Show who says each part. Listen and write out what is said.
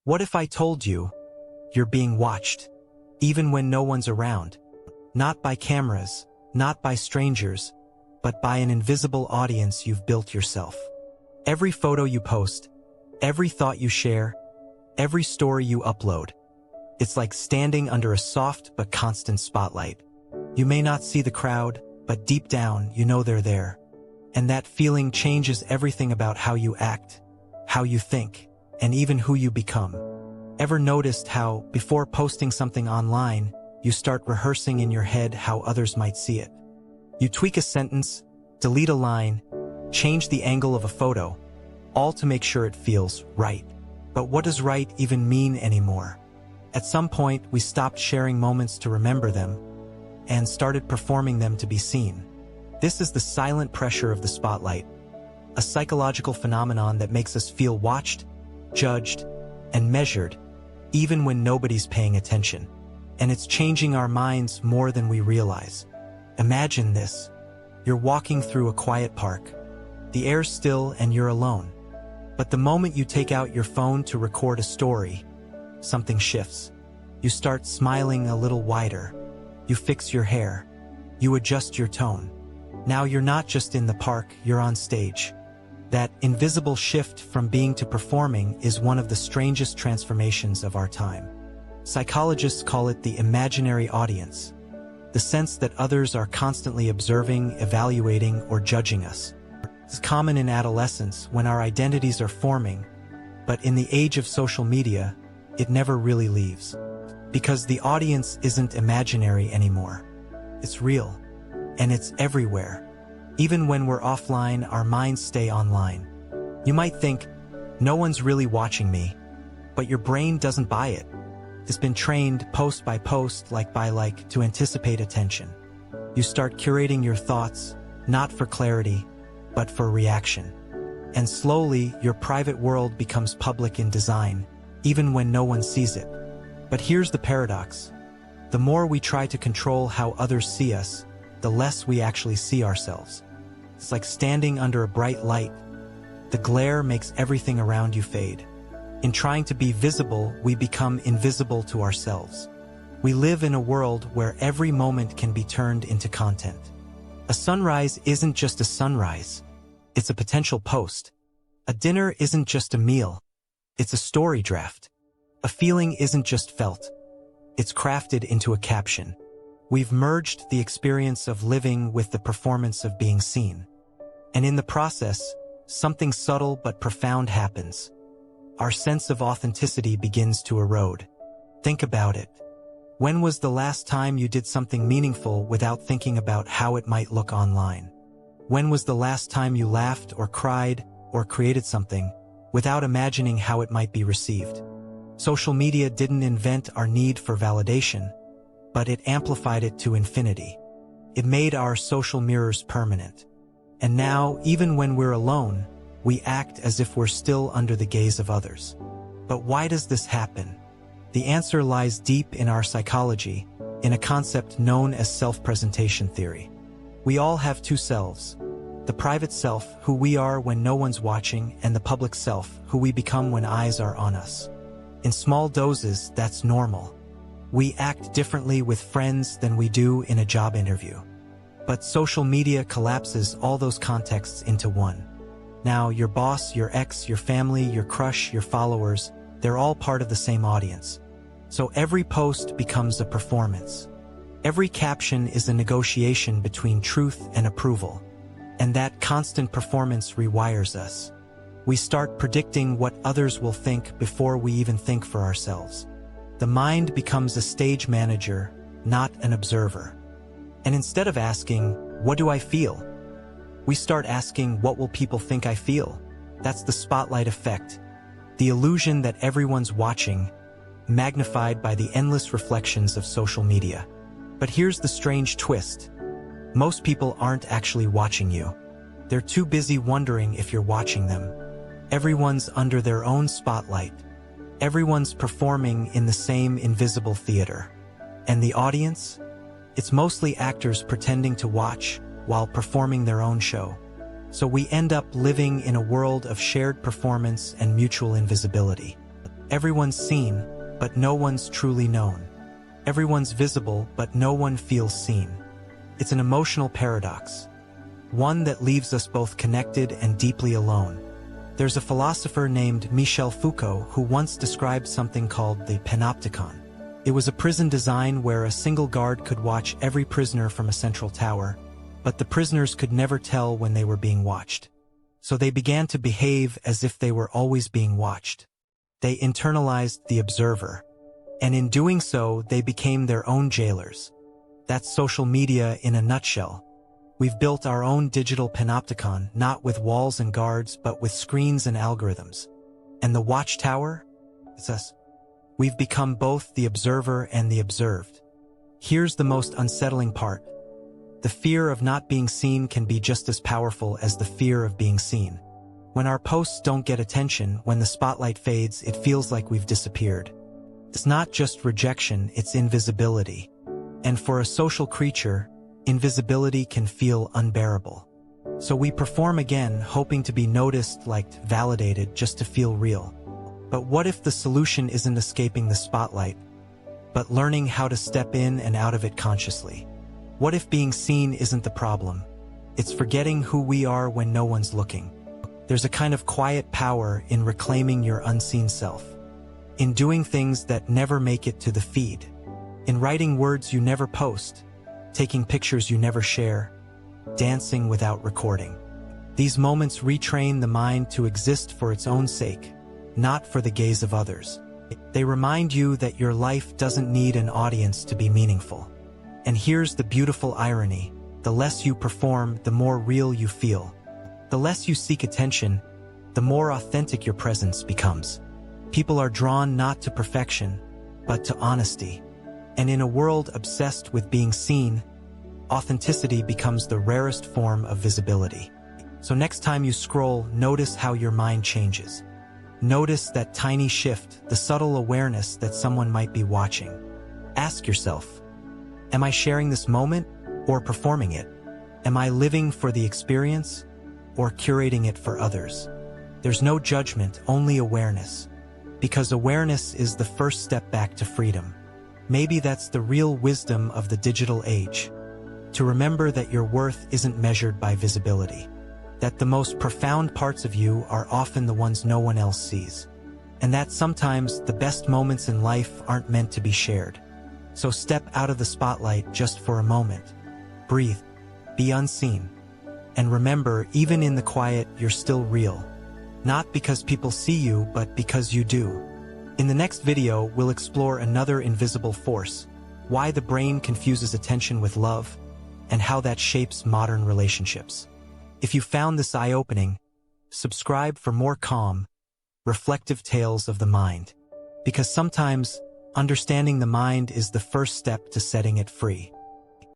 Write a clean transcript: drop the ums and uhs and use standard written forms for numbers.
Speaker 1: What if I told you you're being watched, even when no one's around? Not by cameras, not by strangers, but by an invisible audience you've built yourself. Every photo you post, every thought you share, every story you upload, it's like standing under a soft but constant spotlight. You may not see the crowd, but deep down you know they're there. And that feeling changes everything about how you act, how you think, and even who you become. Ever noticed how, before posting something online, you start rehearsing in your head how others might see it? You tweak a sentence, delete a line, change the angle of a photo, all to make sure it feels right. But what does right even mean anymore? At some point, we stopped sharing moments to remember them and started performing them to be seen. This is the silent pressure of the spotlight, a psychological phenomenon that makes us feel watched, judged, and measured, even when nobody's paying attention. And it's changing our minds more than we realize. Imagine this. You're walking through a quiet park. The air's still and you're alone. But the moment you take out your phone to record a story, something shifts. You start smiling a little wider. You fix your hair. You adjust your tone. Now you're not just in the park, you're on stage. That invisible shift from being to performing is one of the strangest transformations of our time. Psychologists call it the imaginary audience, the sense that others are constantly observing, evaluating, or judging us. It's common in adolescence when our identities are forming, but in the age of social media, it never really leaves. Because the audience isn't imaginary anymore. It's real, and it's everywhere. Even when we're offline, our minds stay online. You might think, no one's really watching me, but your brain doesn't buy it. It's been trained post by post, like by like, to anticipate attention. You start curating your thoughts, not for clarity, but for reaction. And slowly, your private world becomes public in design, even when no one sees it. But here's the paradox. The more we try to control how others see us, the less we actually see ourselves. It's like standing under a bright light. The glare makes everything around you fade. In trying to be visible, we become invisible to ourselves. We live in a world where every moment can be turned into content. A sunrise isn't just a sunrise. It's a potential post. A dinner isn't just a meal. It's a story draft. A feeling isn't just felt. It's crafted into a caption. We've merged the experience of living with the performance of being seen. And in the process, something subtle but profound happens. Our sense of authenticity begins to erode. Think about it. When was the last time you did something meaningful without thinking about how it might look online? When was the last time you laughed or cried or created something without imagining how it might be received? Social media didn't invent our need for validation, but it amplified it to infinity. It made our social mirrors permanent. And now, even when we're alone, we act as if we're still under the gaze of others. But why does this happen? The answer lies deep in our psychology, in a concept known as self-presentation theory. We all have two selves. The private self, who we are when no one's watching, and the public self, who we become when eyes are on us. In small doses, that's normal. We act differently with friends than we do in a job interview. But social media collapses all those contexts into one. Now, your boss, your ex, your family, your crush, your followers, they're all part of the same audience. So every post becomes a performance. Every caption is a negotiation between truth and approval. And that constant performance rewires us. We start predicting what others will think before we even think for ourselves. The mind becomes a stage manager, not an observer. And instead of asking, what do I feel? We start asking, what will people think I feel? That's the spotlight effect. The illusion that everyone's watching, magnified by the endless reflections of social media. But here's the strange twist. Most people aren't actually watching you. They're too busy wondering if you're watching them. Everyone's under their own spotlight. Everyone's performing in the same invisible theater. And the audience? It's mostly actors pretending to watch while performing their own show. So we end up living in a world of shared performance and mutual invisibility. Everyone's seen, but no one's truly known. Everyone's visible, but no one feels seen. It's an emotional paradox, one that leaves us both connected and deeply alone. There's a philosopher named Michel Foucault who once described something called the panopticon. It was a prison design where a single guard could watch every prisoner from a central tower, but the prisoners could never tell when they were being watched. So they began to behave as if they were always being watched. They internalized the observer, and in doing so, they became their own jailers. That's social media in a nutshell. We've built our own digital panopticon, not with walls and guards, but with screens and algorithms. And the watchtower? It's us. We've become both the observer and the observed. Here's the most unsettling part. The fear of not being seen can be just as powerful as the fear of being seen. When our posts don't get attention, when the spotlight fades, it feels like we've disappeared. It's not just rejection, it's invisibility. And for a social creature, invisibility can feel unbearable. So we perform again, hoping to be noticed, liked, validated, just to feel real. But what if the solution isn't escaping the spotlight, but learning how to step in and out of it consciously? What if being seen isn't the problem? It's forgetting who we are when no one's looking. There's a kind of quiet power in reclaiming your unseen self, in doing things that never make it to the feed, in writing words you never post, taking pictures you never share, dancing without recording. These moments retrain the mind to exist for its own sake, not for the gaze of others. They remind you that your life doesn't need an audience to be meaningful. And here's the beautiful irony: the less you perform, the more real you feel. The less you seek attention, the more authentic your presence becomes. People are drawn not to perfection, but to honesty. And in a world obsessed with being seen, authenticity becomes the rarest form of visibility. So next time you scroll, notice how your mind changes. Notice that tiny shift, the subtle awareness that someone might be watching. Ask yourself, am I sharing this moment or performing it? Am I living for the experience or curating it for others? There's no judgment, only awareness. Because awareness is the first step back to freedom. Maybe that's the real wisdom of the digital age. To remember that your worth isn't measured by visibility. That the most profound parts of you are often the ones no one else sees. And that sometimes the best moments in life aren't meant to be shared. So step out of the spotlight just for a moment. Breathe. Be unseen. And remember, even in the quiet, you're still real. Not because people see you, but because you do. In the next video, we'll explore another invisible force, why the brain confuses attention with love, and how that shapes modern relationships. If you found this eye-opening, subscribe for more calm, reflective tales of the mind. Because sometimes, understanding the mind is the first step to setting it free.